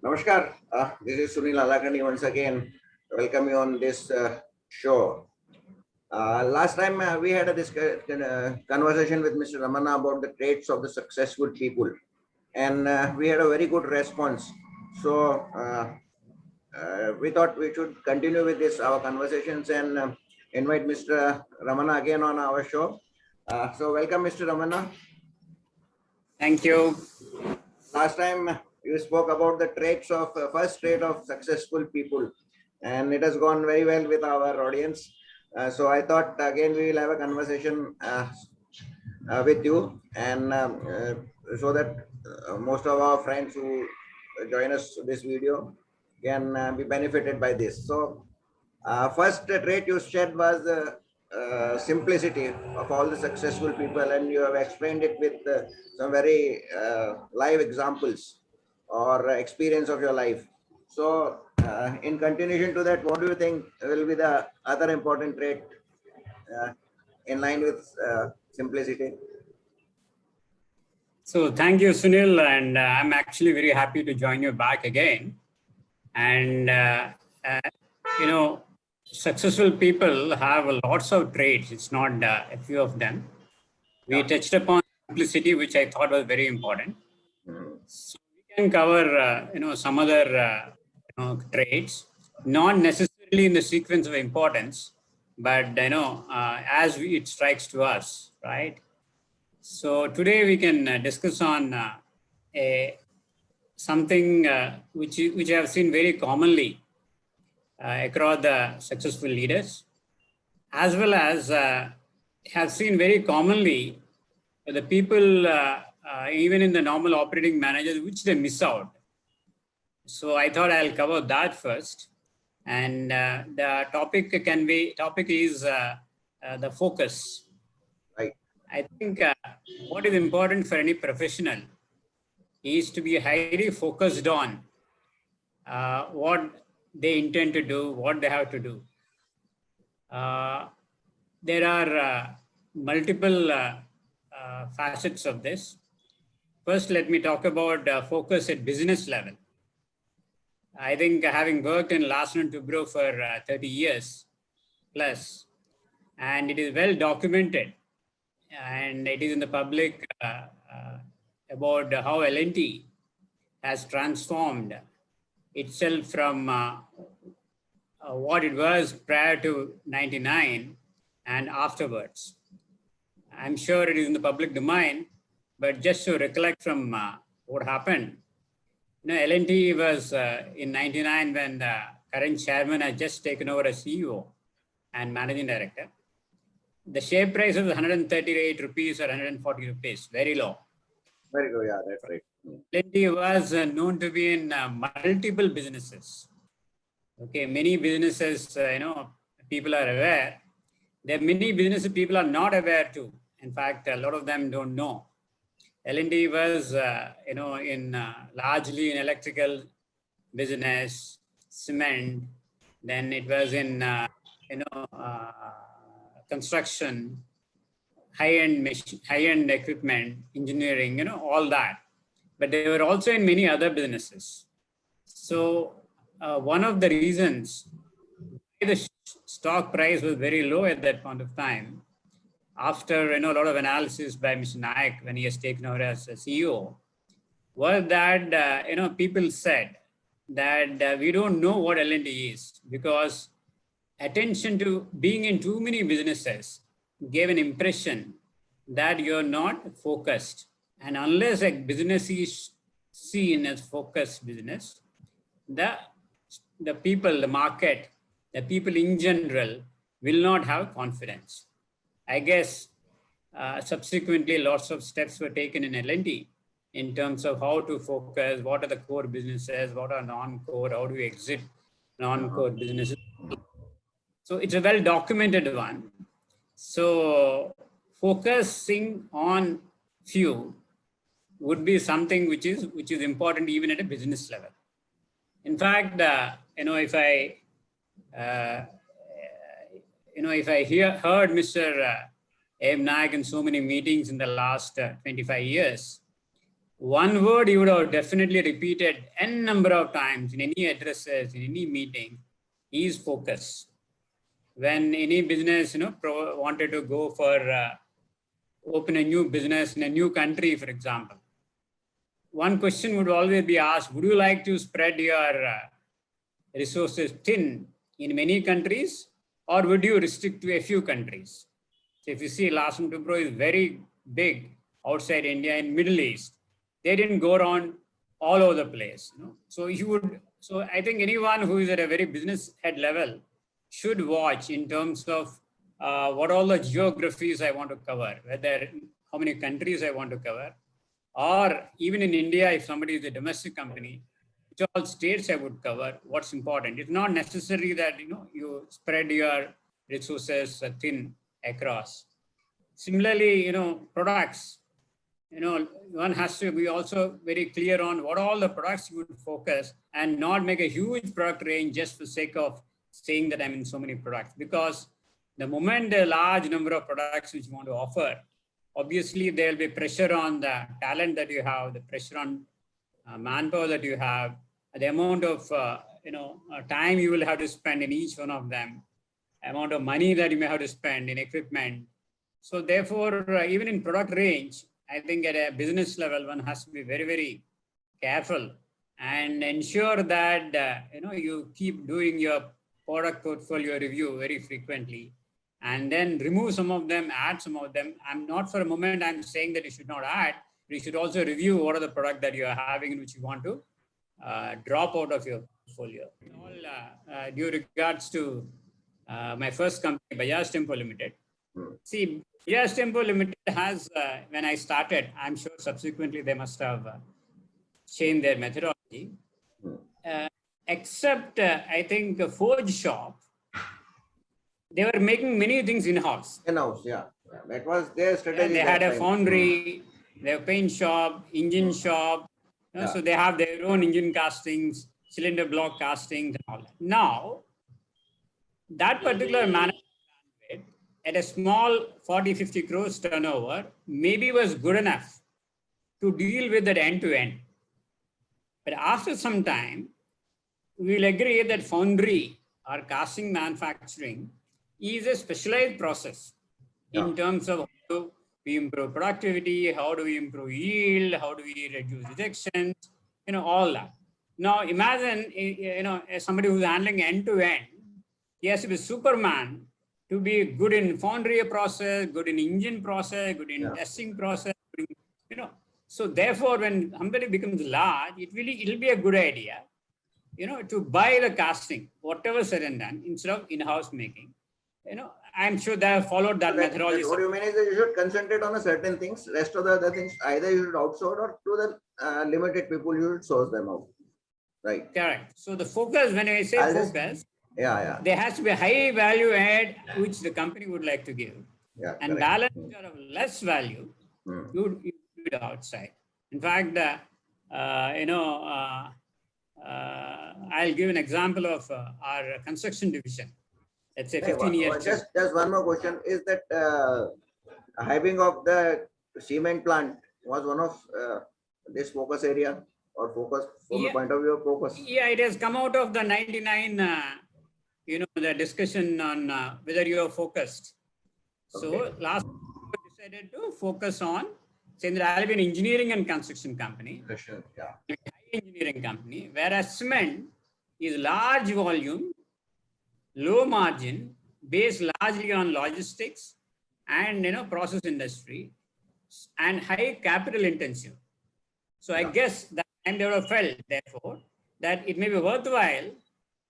Namaskar. This is Sunil Alakani once again. Welcome you on this show. Last time we had a conversation with Mr. Ramana about the traits of the successful people, and we had a very good response. So we thought we should continue with this our conversations and invite Mr. Ramana again on our show. So welcome, Mr. Ramana. Thank you. Last time you spoke about the traits of first trait of successful people, and it has gone very well with our audience. So I thought again we will have a conversation with you, and so that most of our friends who join us this video can be benefited by this. So first trait you said was simplicity of all the successful people, and you have explained it with some very live examples or experience of your life. So, in continuation to that, what do you think will be the other important trait in line with simplicity? So thank you, Sunil, and I'm actually very happy to join you back again. And uh, you know, successful people have lots of traits. It's not a few of them. We touched upon simplicity, which I thought was very important. So we can cover some other traits, not necessarily in the sequence of importance, but as it strikes to us, right? So today we can discuss on something which I have seen very commonly across the successful leaders, as well as have seen very commonly the people even in the normal operating managers, which they miss out. So I thought I'll cover that first, and the topic is the focus. Right. I think what is important for any professional is to be highly focused on what they intend to do, what they have to do. There are multiple facets of this. First, let me talk about focus at business level. I think having worked in Larsen & Toubro for 30 years plus, and it is well documented, and it is in the public about how L&T has transformed itself from what it was prior to 99 and afterwards. I'm sure it is in the public domain, but just to recollect from what happened, L&T was in 99 when the current chairman had just taken over as CEO and managing director. The share price was 138 rupees or 140 rupees, very low. Very good. Yeah, that's right. L&T was known to be in multiple businesses. Okay, many businesses, people are aware. There are many businesses people are not aware too. In fact, a lot of them don't know. L&T was, in largely in electrical business, cement. Then it was in, construction, high-end equipment, engineering, all that. But they were also in many other businesses. So one of the reasons why the stock price was very low at that point of time, after a lot of analysis by Mr. Nayak when he has taken over as a CEO, was that people said that we don't know what L&T is, because attention to being in too many businesses gave an impression that you're not focused. And unless a business is seen as focused business, the people, the market, the people in general will not have confidence. I guess subsequently lots of steps were taken in L&T in terms of how to focus, what are the core businesses, what are non-core, how do we exit non-core businesses. So it's a well documented one. So focusing on few would be something which is important even at a business level. In fact, if I heard Mr. A.M. Nayak in so many meetings in the last 25 years, one word you would have definitely repeated n number of times in any addresses, in any meeting, is focus. When any business, wanted to go for open a new business in a new country, for example, one question would always be asked: would you like to spread your resources thin in many countries, or would you restrict to a few countries? So if you see, Larsen & Toubro is very big outside India in Middle East. They didn't go around all over the place. So so I think anyone who is at a very business head level should watch in terms of what all the geographies I want to cover, how many countries I want to cover, or even in India, if somebody is a domestic company, which all states I would cover, what's important. It's not necessary that you spread your resources thin across. Similarly, products, one has to be also very clear on what all the products you would focus and not make a huge product range just for the sake of saying that I'm in so many products. Because the moment a large number of products which you want to offer, obviously there'll be pressure on the talent that you have, the pressure on manpower that you have, the amount of time you will have to spend in each one of them, amount of money that you may have to spend in equipment. So therefore, even in product range, I think at a business level, one has to be very, very careful and ensure that you keep doing your product portfolio review very frequently, and then remove some of them, add some of them. I'm not for a moment I'm saying that you should not add. You should also review what are the products that you are having in which you want to drop out of your portfolio. All due regards to my first company, Bajaj Tempo Limited. See, Bajaj Tempo Limited has, when I started, I'm sure subsequently they must have changed their methodology. Except, I think, a forge shop, they were making many things in-house. In-house, yeah. That was their strategy. And they had a foundry, their paint shop, engine shop. So they have their own engine castings, cylinder block castings, and all that. Now, that particular manufacturer at a small 40-50 crores turnover maybe was good enough to deal with that end-to-end. But after some time, we'll agree that foundry or casting manufacturing is a specialized process in terms of how do we improve productivity, how do we improve yield, how do we reduce rejections, all that. Now imagine, somebody who's handling end-to-end, he has to be Superman to be good in foundry process, good in engine process, good in testing process, So therefore, when somebody becomes large, it'll be a good idea, to buy the casting, whatever said and done, instead of in-house making. I'm sure they have followed that methodology. What you mean is that you should concentrate on a certain things. Rest of the other things, either you should outsource or to the limited people, you should source them out. Right. Correct. So the focus, when I say focus, there has to be a high value add which the company would like to give. And balance of less value, you would do it outside. In fact, I'll give an example of our construction division. Let's say 15 years. Just one more question. Is that having of the cement plant was one of this focus area or focus from the point of view of focus? Yeah, it has come out of the 99, the discussion on whether you are focused. So last year we decided to focus on, saying that I'll be an engineering and construction company. High engineering company, whereas cement is large volume, low margin, based largely on logistics and process industry, and high capital intensive. So I guess that time they would have felt, therefore, that it may be worthwhile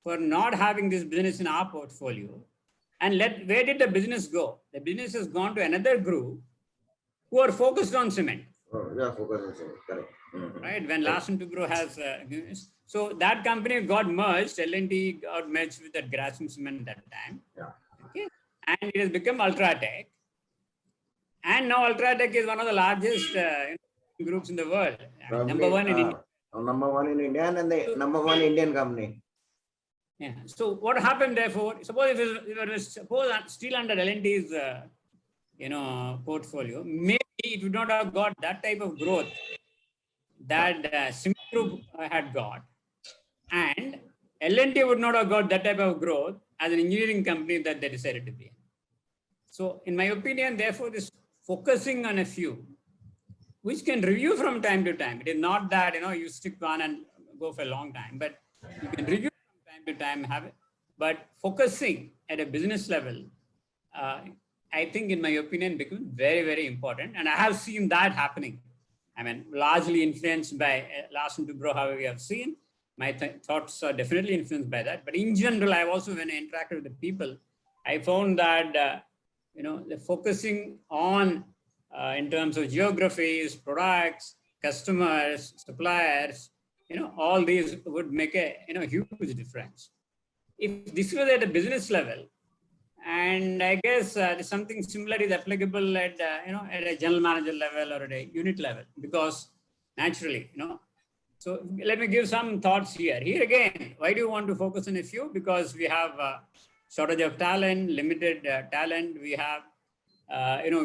for not having this business in our portfolio. And where did the business go? The business has gone to another group who are focused on cement. Focused on cement, correct. Right, when Larsen & Toubro has, so that company got merged, L&T got merged with that Grasim Cement at that time. Okay, and it has become Ultratech. And now Ultratech is one of the largest groups in the world. Number one in India. Number one in India and the number one Indian company. Yeah. So what happened therefore, suppose it was still under L&T's portfolio, maybe it would not have got that type of growth that Cement Group had got, and L&T would not have got that type of growth as an engineering company that they decided to be. So in my opinion, therefore, this focusing on a few, which can review from time to time. It is not that, you stick on and go for a long time, but you can review from time to time, have it. But focusing at a business level, I think, in my opinion, becomes very, very important. And I have seen that happening. I mean, largely influenced by Larsen & Toubro, how we have seen. My thoughts are definitely influenced by that. But in general, I've also, when I interacted with the people, I found that, the focusing on, in terms of geographies, products, customers, suppliers, all these would make a, huge difference. If this was at a business level, and I guess something similar is applicable at, at a general manager level or at a unit level, because naturally, So let me give some thoughts here. Here again, why do you want to focus on a few? Because we have shortage of talent, limited talent. We have,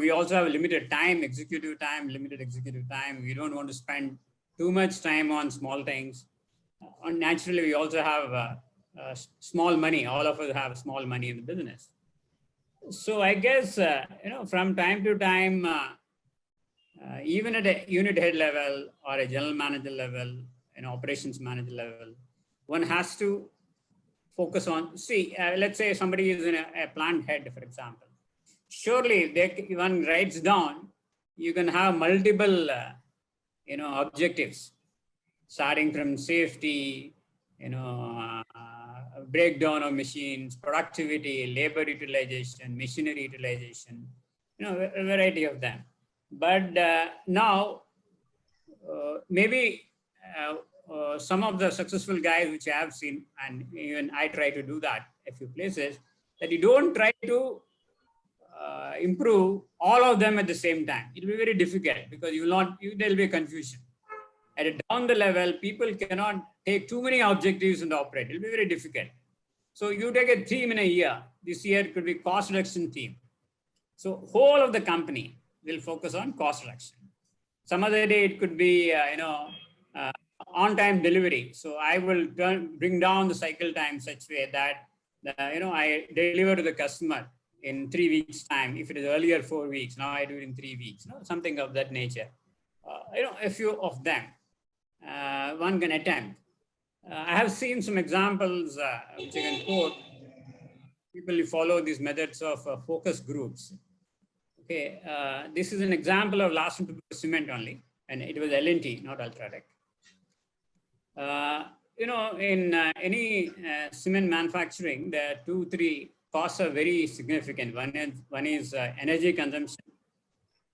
we also have limited time, limited executive time. We don't want to spend too much time on small things. And naturally, we also have small money. All of us have small money in the business. So I guess, from time to time, even at a unit head level or a general manager level, operations manager level, one has to focus on, let's say somebody is in a plant head, for example. Surely one writes down, you can have multiple, objectives, starting from safety, breakdown of machines, productivity, labor utilization, machinery utilization, a variety of them. But now, maybe some of the successful guys which I have seen, and even I try to do that a few places, that you don't try to improve all of them at the same time. It will be very difficult because there will be confusion. At a down the level, people cannot take too many objectives and operate. It will be very difficult. So you take a theme in a year. This year it could be cost reduction theme. So whole of the company will focus on cost reduction. Some other day it could be, on-time delivery. So I will bring down the cycle time such way that, I deliver to the customer in 3 weeks time. If it is earlier 4 weeks, now I do it in 3 weeks, something of that nature. A few of them, one can attempt. I have seen some examples which I can quote. People who follow these methods of focus groups. Okay, this is an example of Larsen & Toubro Cement only, and it was L&T, not Ultratech. In any cement manufacturing, there are 2-3 costs are very significant. One is energy consumption.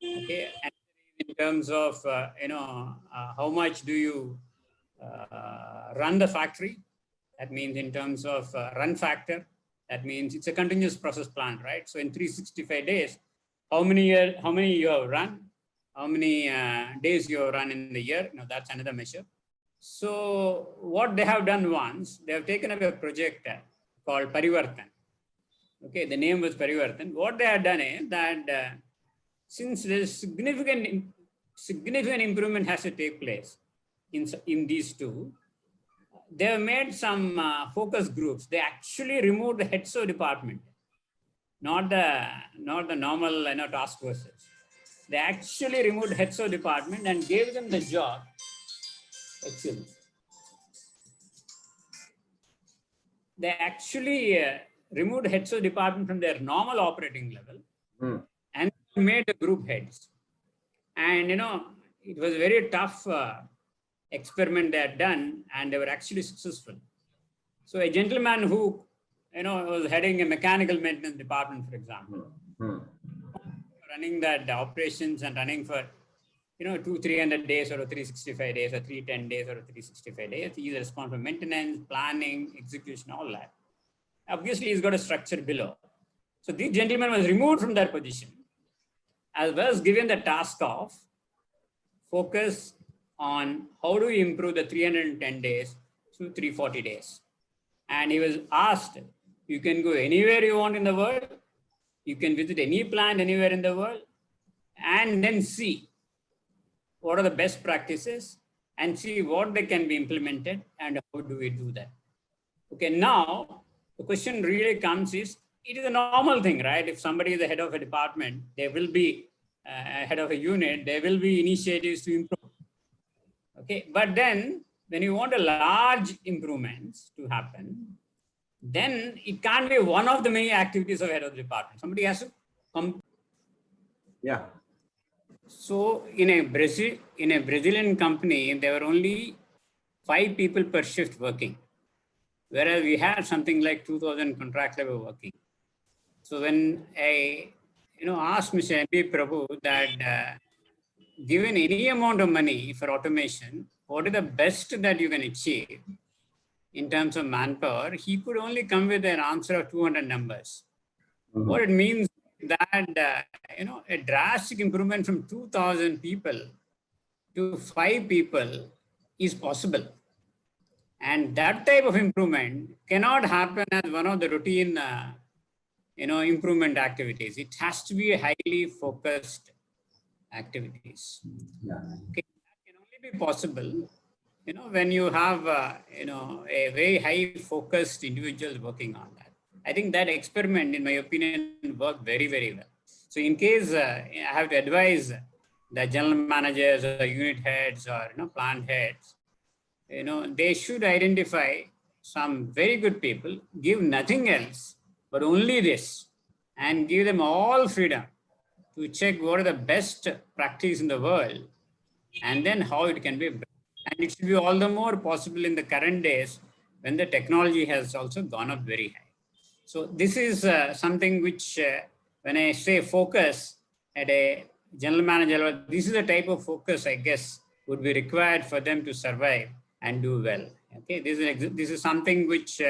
Okay, and in terms of how much do you run the factory? That means in terms of run factor. That means it's a continuous process plant, right? So in 365 days, how many you have run? How many days you have run in the year? That's another measure. So what they have done once, they have taken up a project called Parivartan. Okay, the name was Parivartan. What they have done is that since there's significant improvement has to take place in these two, they have made some focus groups. They actually removed the heads of department, not the normal task forces. They actually removed heads of department and gave them the job. Actually, they actually removed heads of department from their normal operating level and made the group heads. And it was a very tough experiment they had done, and they were actually successful. So a gentleman who was heading a mechanical maintenance department, for example, running that operations and running for 200-300 days or 365 days or 310 days or 365 days. He's responsible for maintenance, planning, execution, all that. Obviously, he's got a structure below. So this gentleman was removed from that position, as well as given the task of focus on how do we improve the 310 days to 340 days. And he was asked, you can go anywhere you want in the world. You can visit any plant anywhere in the world and then see what are the best practices and see what they can be implemented and how do we do that. Okay, now the question really comes is, it is a normal thing, right? If somebody is the head of a department, there will be head of a unit, there will be initiatives to improve. Okay, but then when you want a large improvements to happen, then it can't be one of the many activities of head of the department. Somebody has to come. Yeah. So in a Brazilian company, there were only 5 people per shift working, whereas we had something like 2,000 contract labor working. So when I asked Mr. M.B. Prabhu that given any amount of money for automation, what is the best that you can achieve in terms of manpower, he could only come with an answer of 200 numbers. Mm-hmm. What it means that, a drastic improvement from 2,000 people to 5 people is possible. And that type of improvement cannot happen as one of the routine, improvement activities. It has to be highly focused activities. Yeah. Okay. That can only be possible, when you have, a very high focused individuals working on that. I think that experiment, in my opinion, worked very, very well. So in case I have to advise the general managers or unit heads or, plant heads, they should identify some very good people, give nothing else, but only this, and give them all freedom to check what are the best practice in the world, and then how it can be better. And it should be all the more possible in the current days when the technology has also gone up very high. So this is something which, when I say focus at a general manager, this is the type of focus, I guess, would be required for them to survive and do well. Okay, this is something which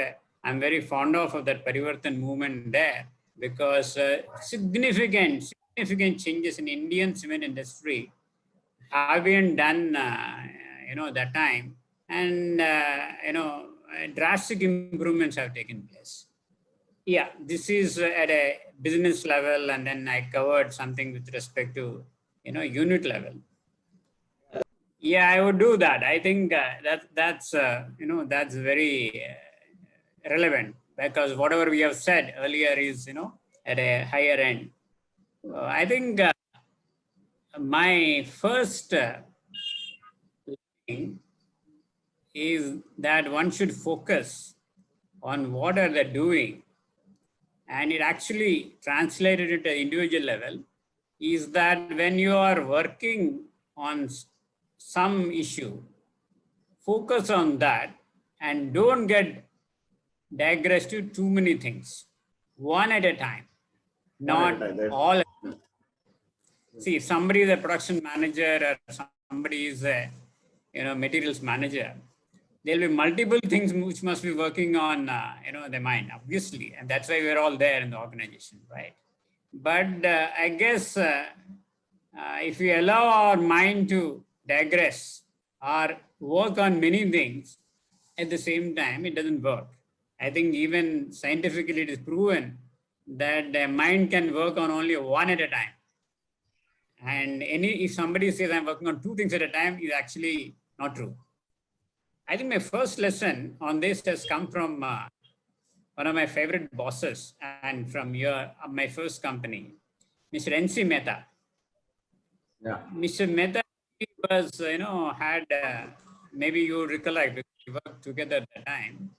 I'm very fond of that Parivartan movement there, because significant changes in Indian cement industry have been done, that time, and drastic improvements have taken place. Yeah, this is at a business level, and then I covered something with respect to, unit level. Yeah, I would do that. I think that's very relevant, because whatever we have said earlier is, at a higher end. I think my first thing is that one should focus on what are they doing, and it actually translated at an individual level is that when you are working on some issue, focus on that and don't get digressed to too many things, one at a time, not all. See, if somebody is a production manager or somebody is a materials manager, there will be multiple things which must be working on their mind, obviously, and that's why we're all there in the organization, right? But I guess if we allow our mind to digress or work on many things at the same time, it doesn't work. I think even scientifically it is proven that the mind can work on only one at a time. And if somebody says I'm working on 2 things at a time, is actually not true. I think my first lesson on this has come from one of my favorite bosses and from my first company, Mr. N.C. Mehta. Yeah. Mr. Mehta, he was, had, maybe you recollect, because we worked together at the time.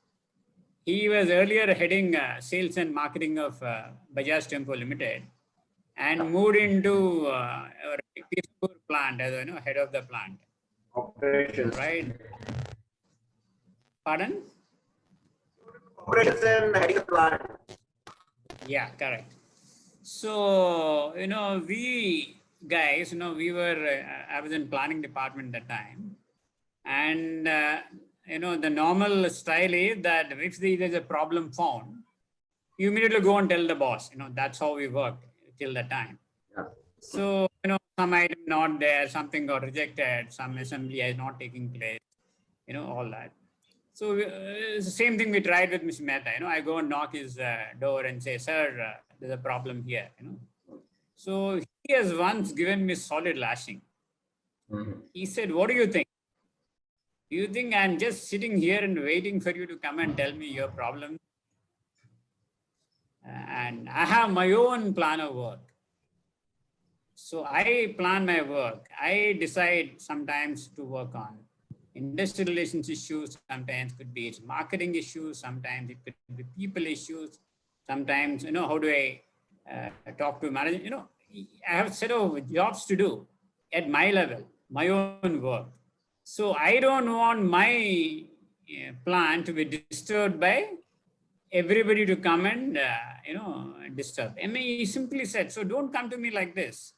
He was earlier heading sales and marketing of Bajaj Tempo Limited, and moved into Pittsburgh plant as head of the plant. Operations. Right. Pardon? Operations and heading the plant. Yeah, correct. So, we guys, we were, I was in planning department at that time. And, the normal style is that if there's a problem found, you immediately go and tell the boss, that's how we worked till that time. Yeah. So, some item not there, something got rejected, some assembly is not taking place, all that. So it's the same thing we tried with Mr. Mehta. I go and knock his door and say, sir, there's a problem here. So he has once given me solid lashing. Mm-hmm. He said, what do you think? Do you think I'm just sitting here and waiting for you to come and tell me your problem? And I have my own plan of work. So I plan my work. I decide sometimes to work on industrial relations issues. Sometimes could be it's marketing issues. Sometimes it could be people issues. Sometimes, how do I talk to management? I have a set of jobs to do at my level, my own work. So I don't want my plan to be disturbed by everybody to come and, disturb. I mean, he simply said, so don't come to me like this.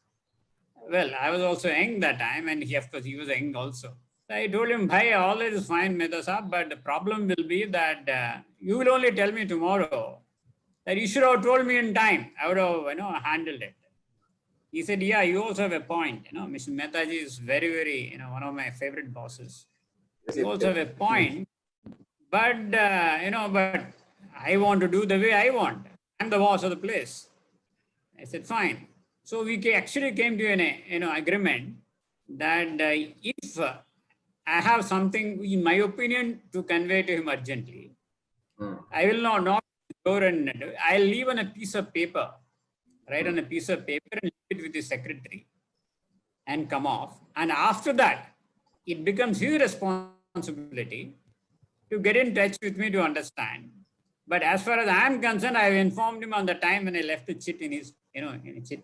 Well, I was also young that time, and he, of course, he was young also. So I told him, "Bhai, all is fine, Mehta Saab, but the problem will be that you will only tell me tomorrow. That you should have told me in time. I would have, handled it." He said, "Yeah, you also have a point. Mr. Mehtaji is very, very, one of my favorite bosses. You also have a point, but but I want to do the way I want. I'm the boss of the place." I said, "Fine." So we actually came to an agreement that if I have something, in my opinion, to convey to him urgently, I will not knock the door and I'll leave on a piece of paper, write on a piece of paper and leave it with the secretary and come off. And after that, it becomes his responsibility to get in touch with me to understand. But as far as I'm concerned, I've informed him on the time when I left the chit in his, in a chit.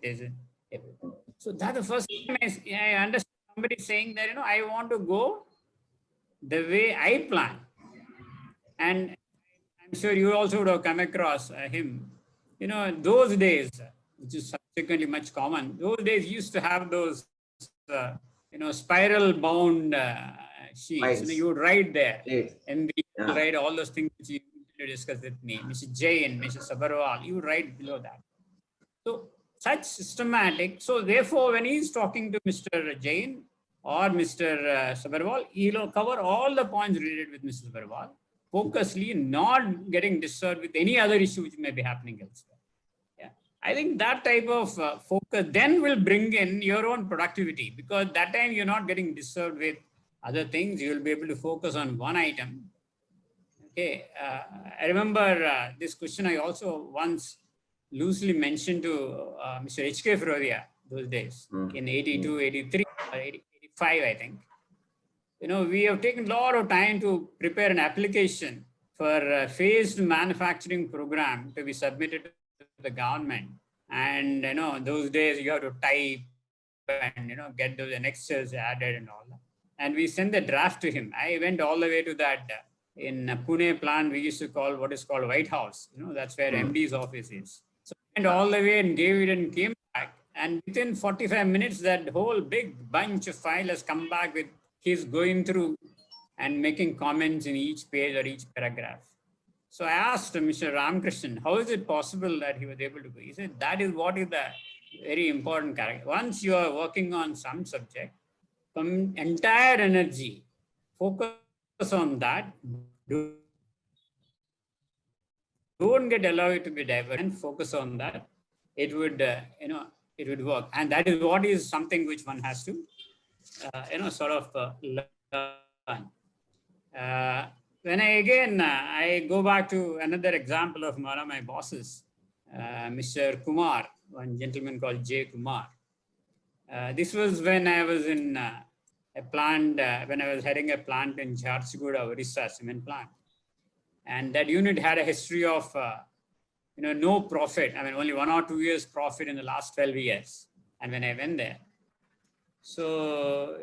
So that's the first time I understand somebody saying that, I want to go the way I plan. And I'm sure you also would have come across him. Those days, which is subsequently much common, those days used to have those, spiral bound sheets. You would write there, and you would write all those things which you discuss with me, Mr. Jain, Mr. Sabharwal, you write below that. So such systematic. So therefore, when he's talking to Mr. Jain or Mr. Sabharwal, he'll cover all the points related with Mr. Sabharwal, focusly, not getting disturbed with any other issue which may be happening elsewhere. Yeah, I think that type of focus then will bring in your own productivity, because that time you're not getting disturbed with other things. You will be able to focus on one item. Okay, I remember this question I also once loosely mentioned to Mr. H.K. Firodia those days in 82, 83, or 85, I think. We have taken a lot of time to prepare an application for a phased manufacturing program to be submitted to the government. And, those days you have to type and, get those annexures added and all that. And we sent the draft to him. I went all the way to that. In Pune plant, we used to call what is called White House. That's where MD's office is. So I went all the way and gave it and came back. And within 45 minutes, that whole big bunch of file has come back with his going through and making comments in each page or each paragraph. So I asked Mr. Ramakrishnan, how is it possible that he was able to go? He said, that is what is the very important character. Once you are working on some subject, from entire energy, focus on that. Don't get allowed to be diverted and focus on that. It would, it would work. And that is what is something which one has to, sort of learn. When I go back to another example of one of my bosses, Mr. Kumar, one gentleman called J. Kumar. This was when I was in a plant, when I was heading a plant in Jharsuguda, Orissa cement plant. And that unit had a history of, no profit. I mean, only 1 or 2 years profit in the last 12 years. And when I went there, so,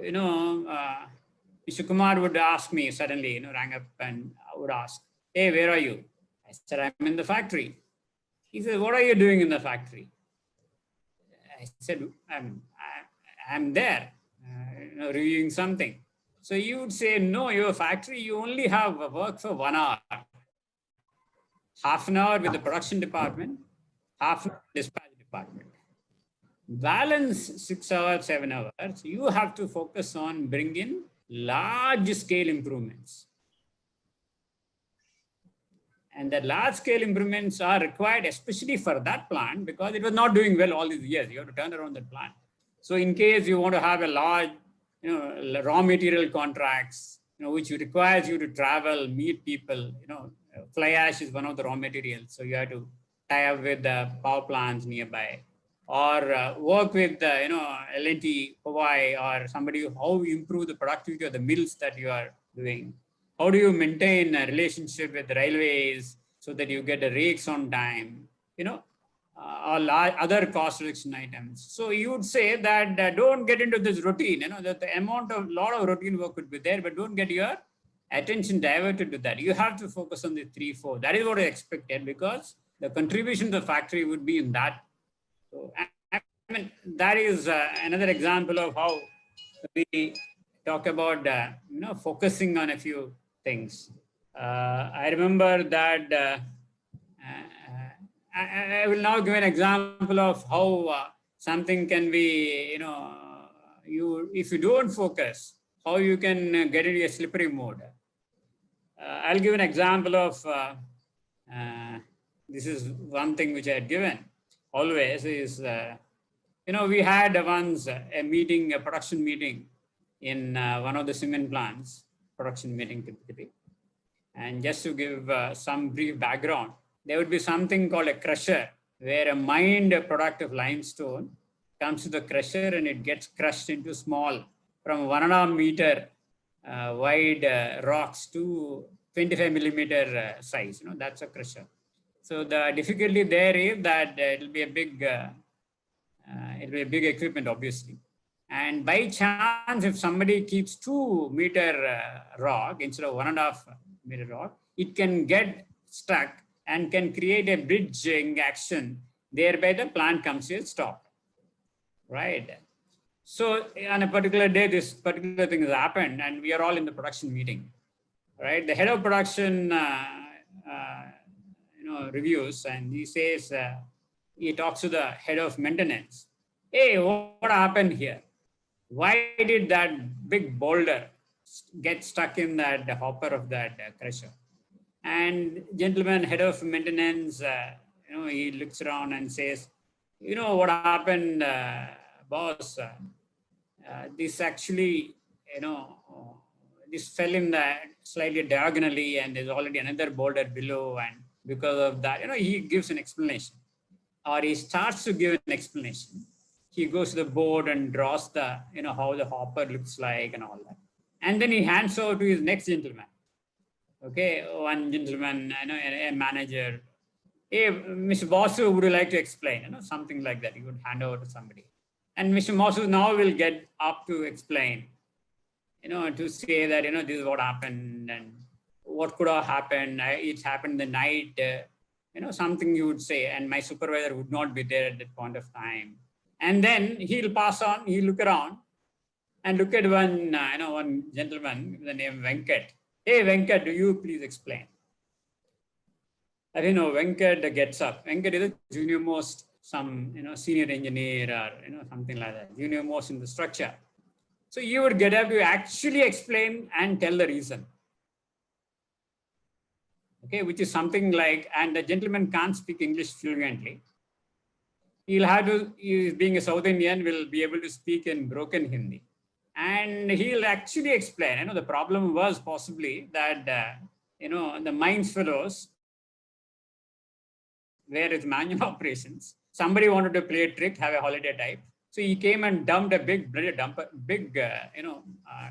Mr. Kumar would ask me suddenly, rang up and would ask, hey, where are you? I said, I'm in the factory. He said, what are you doing in the factory? I said, I'm there, reviewing something. So you would say, no, your factory, you only have work for 1 hour. Half an hour with the production department, half an hour with the dispatch department. Balance 6 hours, 7 hours, you have to focus on bringing large scale improvements. And the large scale improvements are required, especially for that plant, because it was not doing well all these years. You have to turn around that plant. So in case you want to have a large, raw material contracts, which requires you to travel, meet people. Fly ash is one of the raw materials. So you have to tie up with the power plants nearby, or work with the, L&T, Hawaii, or somebody, how you improve the productivity of the mills that you are doing. How do you maintain a relationship with the railways so that you get the rakes on time, or other cost reduction items. So you would say that don't get into this routine, that the amount of lot of routine work could be there, but don't get your attention diverted to that. You have to focus on the 3, 4. That is what I expected, because the contribution to the factory would be in that. So, I mean, that is another example of how we talk about, focusing on a few things. I remember that I will now give an example of how something can be, if you don't focus, how you can get into a slippery mode. I'll give an example of, this is one thing which I had given always is, we had once a meeting, a production meeting in one of the cement plants, production meeting typically. And just to give some brief background, there would be something called a crusher, where a mined product of limestone comes to the crusher and it gets crushed into small, from 1.5 meter wide rocks to 25 millimeter size. That's a crusher. So the difficulty there is that it'll be a big equipment, obviously. And by chance, if somebody keeps 2 meter rock instead of 1.5 meter rock, it can get stuck and can create a bridging action. Thereby the plant comes to a stop, right? So on a particular day, this particular thing has happened and we are all in the production meeting, right? The head of production, reviews, and he says, he talks to the head of maintenance. Hey, what happened here? Why did that big boulder get stuck in that hopper of that crusher? And gentleman, head of maintenance, he looks around and says, what happened, boss? This actually, this fell in the slightly diagonally, and there's already another boulder below, and because of that, he gives an explanation, or he starts to give an explanation. He goes to the board and draws the, how the hopper looks like and all that, and then he hands over to his next gentleman. Okay, one gentleman, a manager. Hey, Mr. Basu, would you like to explain? Something like that. He would hand over to somebody. And Mr. Basu now will get up to explain, to say that, this is what happened and what could have happened. It happened the night, something you would say, and my supervisor would not be there at that point of time. And then he'll pass on, he'll look around and look at one, one gentleman with the name Venkat. Hey, Venkat, do you please explain? I don't know, Venkat gets up. Venkat is a junior most, some, senior engineer or, something like that, junior most in the structure. So you would get up to actually explain and tell the reason. Okay, which is something like, and the gentleman can't speak English fluently. He'll have to, being a South Indian, will be able to speak in broken Hindi. And he'll actually explain, the problem was possibly that, the mines fellows, where it's manual operations, somebody wanted to play a trick, have a holiday type. So he came and dumped a big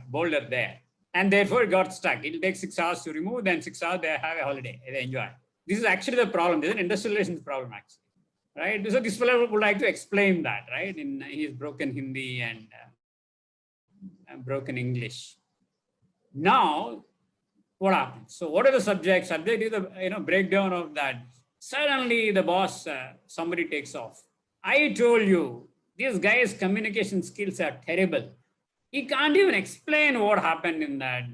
boulder there. And therefore it got stuck. It'll take 6 hours to remove, then 6 hours they have a holiday, they enjoy. This is actually the problem. This is an industrial relations problem, actually. Right? So this fellow would like to explain that, right? In his broken Hindi and broken English. Now, what happens? So what are the subjects? Subject is the breakdown of that. Suddenly the boss, somebody takes off. I told you, this guy's communication skills are terrible. He can't even explain what happened in that,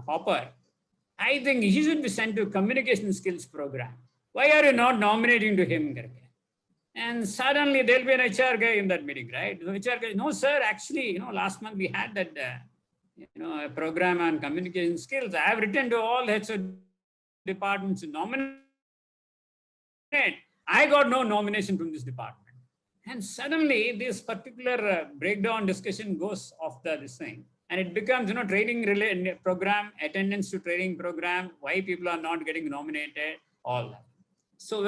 hopper. I think he should be sent to communication skills program. Why are you not nominating to him? And suddenly there'll be an HR guy in that meeting, right? The HR guy, no, sir, actually, last month we had that, a program on communication skills. I have written to all heads of departments to nominate. I got no nomination from this department. And suddenly this particular breakdown discussion goes off this thing. And it becomes, training related program, attendance to training program, why people are not getting nominated, all that. So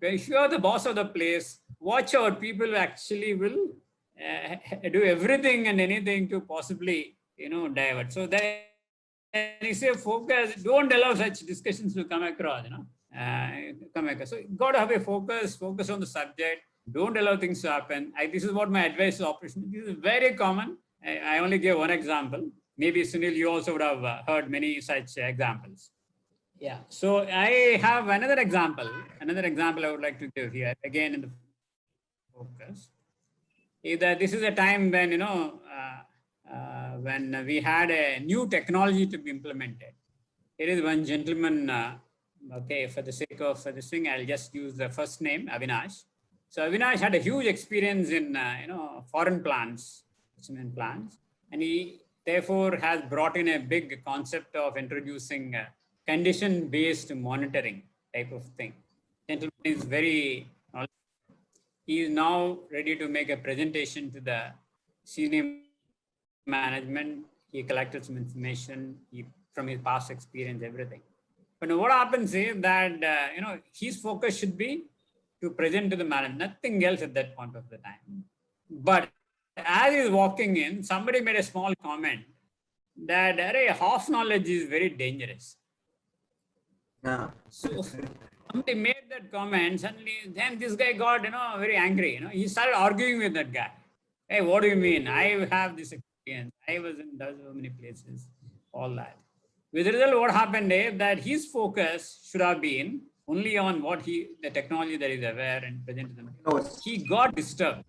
if you are the boss of the place, watch out, people actually will do everything and anything to possibly, divert. So that you say focus, don't allow such discussions to come across, So you got to have a focus on the subject. Don't allow things to happen. This is what my advice to operation. This is very common. I only gave one example. Maybe Sunil, you also would have heard many such examples. Yeah. So I have another example. Another example I would like to give here, again in the focus, is that this is a time when, when we had a new technology to be implemented. Here is one gentleman, okay, for the sake of this thing, I'll just use the first name, Avinash. So Avinash had a huge experience in, foreign plants, cement plants, and he therefore has brought in a big concept of introducing condition-based monitoring type of thing. Gentleman is very knowledgeable. He is now ready to make a presentation to the senior management. He collected some information from his past experience, everything. But what happens is that, his focus should be to present to the management, nothing else at that point of the time. But as he's walking in, somebody made a small comment that half knowledge is very dangerous. Yeah. So somebody made that comment, suddenly then this guy got, very angry. He started arguing with that guy. Hey, what do you mean? I have this experience. I was in so many places, all that. With the result, what happened is that his focus should have been only on the technology that is aware and present to them. He got disturbed.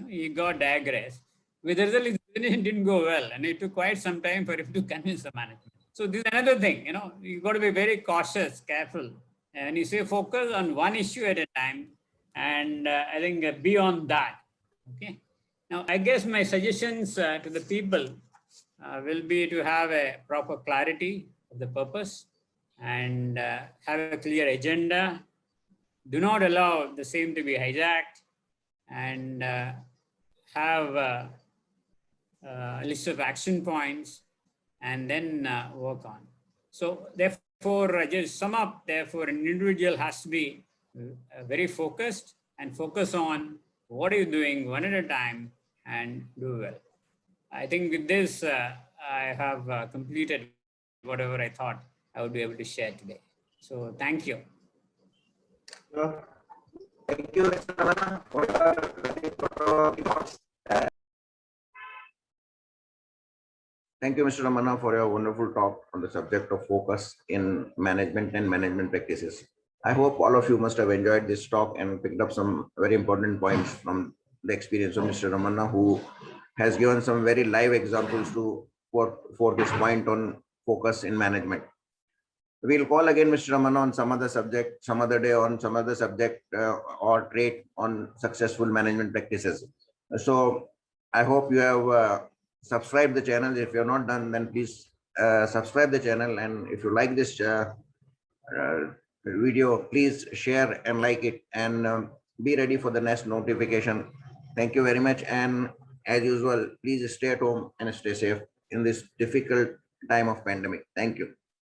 He got digressed. With the result, his presentation didn't go well, and it took quite some time for him to convince the management. So this is another thing. You got to be very cautious, careful, and you say focus on one issue at a time, and I think beyond that. Okay. Now, I guess my suggestions to the people will be to have a proper clarity of the purpose and have a clear agenda. Do not allow the same to be hijacked, and have a list of action points and then work on. So therefore, just sum up, therefore, an individual has to be very focused and focus on what are you doing one at a time and do well. I think with this, I have completed whatever I thought I would be able to share today. So thank you. Thank you, Mr. Ramana, for your remarks. Thank you, Mr. Ramana, for your wonderful talk on the subject of focus in management and management practices. I hope all of you must have enjoyed this talk and picked up some very important points from the experience of Mr. Ramana, who has given some very live examples for this point on focus in management. We'll call again Mr. Ramana on some other subject, some other day on some other subject or trait on successful management practices. So I hope you have subscribed the channel. If you have not done, then please subscribe the channel. And if you like this video, please share and like it, and be ready for the next notification. Thank you very much. And as usual, please stay at home and stay safe in this difficult time of pandemic. Thank you.